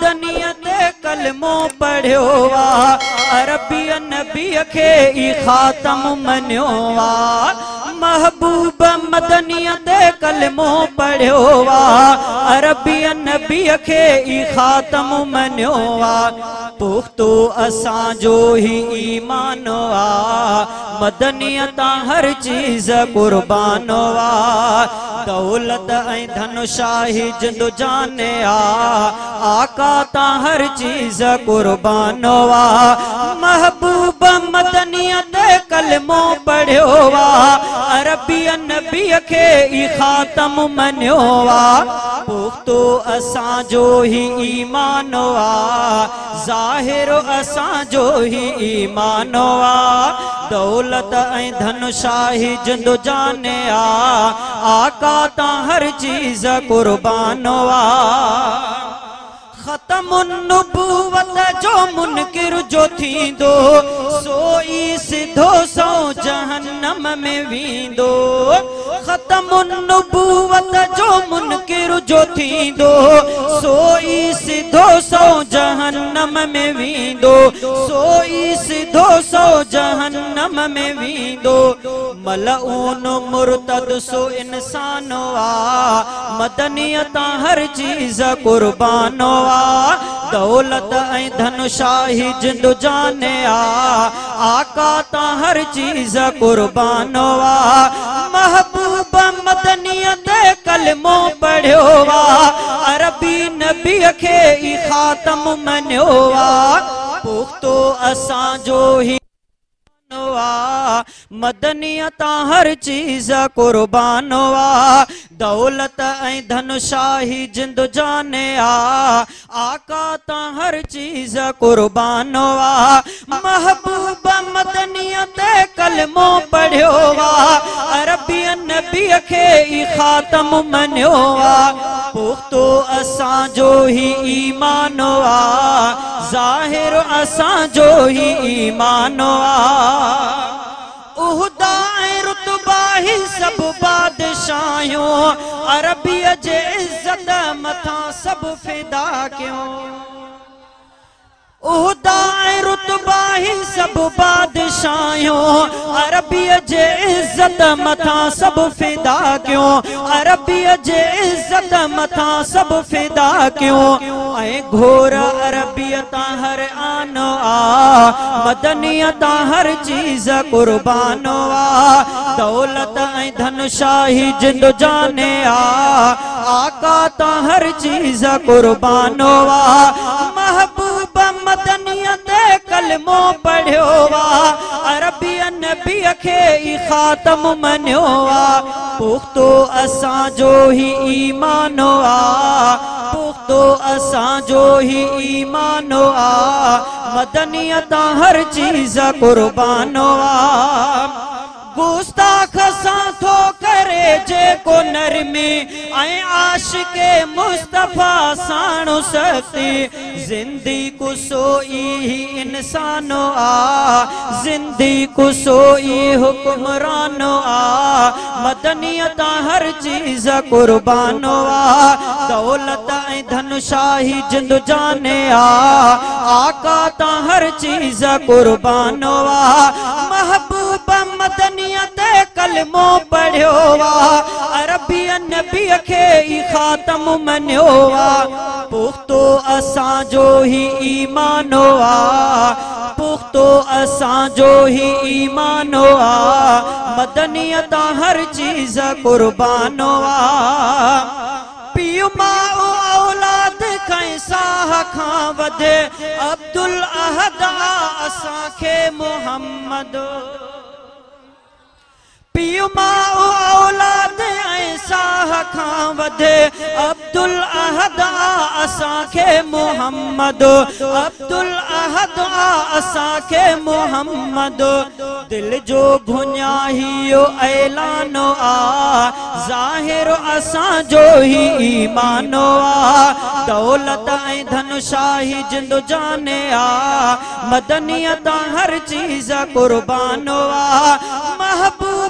मदनियत कलमो पढ़ियो वा अरबी नबी खे ई ख़ातम मनियो वा महबूब मदनियत कलमो पढ़ियो वा अरबी नबी खे ई ख़ातम मनियो वा पुख्तो असांजो ही ईमान वा मदनियत हर चीज़ कुर्बान वा दौलत ऐं धन शाही जिंदु जाने आका ता हर चीज़ कुर्बान वा महबूब मदनियत कलमो पढ़ियो वा अरबी नबी खे ई ख़ातम मनियो वा पुख्तो असांजो ही ईमान वा ज़ाहिर असांजो ही ईमान वा दौलत ऐं धन शाही जिंदु जाने आका ता हर चीज़ कुर्बान वा ख़तमुन नुबुवत जो मुनकिर जो थींदो सोई सिधो सौ जहन्नम में वींदो ख़तमुन नुबुवत जो मुनकिर जो थींदो सोई सिधो सौ जहन्नम में वींदो सोई सिधो सौ जहन्नम में वींदो मलऊन मुर्तद सो इंसान वा मदनियत हर चीज़ कुर्बान वा दौलत ऐं धन शाही जिंदु जाने आका ता हर चीज़ कुर्बान वा महबूब मदनियत कलमो पढ़ियो वा अरबी नबी खे ई ख़ातम मनियो वा पुख्तो असांजो ही मदनियत हर चीज़ कुर्बान वा दौलत ऐं धन शाही जिंदु जाने आका ता हर चीज़ कुर्बान वा महबूब मदनियत कलमो पढ़ियो वा अरबी नबी खे ई ख़ातम मनियो वा पुख्तो असांजो ही ईमान वा ज़ाहिर असांजो ही ईमान वा उहदा ऐं रुतबा ही सब बादशाहियों अरबी जे इज्जत मथा सब फिदा क्यों उहदा ऐं रुतबा ही सब बादशाहियों अरबी जे इज्जत मथा सब फिदा क्यों अरबी जे इज्जत मथा सब फिदा क्यों ऐं घोर अरबियत हर आन मदनियत हर चीज़ कुर्बान वा दौलत ऐं धन शाही जिंदु जाने आका ता हर चीज़ कुर्बान वा महबूब मदनियत कलमो पढ़ियो वा अरबी नबी खे ई ख़ातम मनियो वा पुख्तो असांजो ही ईमान वा पुख्तो असांजो ही ईमान वा मदनियत हर चीज़ कुर्बान वा गुस्ताख सां थो करे जेको नरमी ऐं आशिक़े मुस्तफ़ा साणो सख़्ती ज़िंदगी को सोई ही इंसान ज़िंदगी को सोई हुक्मरान मदनियत हर चीज़ कुर्बान वा दौलत ऐं धन शाही जिंदु जाने आका ता हर चीज़ कुर्बान वा महबूब मदनियत कलमो पढ़ियो वा अरबी नबी खे ई ख़ातम मनियो वा पुख्तो असांजो ही ईमान वा पुख्तो असांजो ही ईमान वा मदनियत हर चीज़ कुर्बान वा पियो माओ औलाद खां साह खां वधे अब्दुल अहद असांखे मोहम्मद पियो माओ औलाद ऐं साह खां वधे अब्दुल अहद असांखे मोहम्मद अब्दुल अहद असांखे मोहम्मद दिल जो भुञाहियो ऐलान ज़ाहिर असांजो ही ईमान दौलत ऐं धन शाही जिंदु जाने मदनियत हर चीज़ कुर्बान महबूब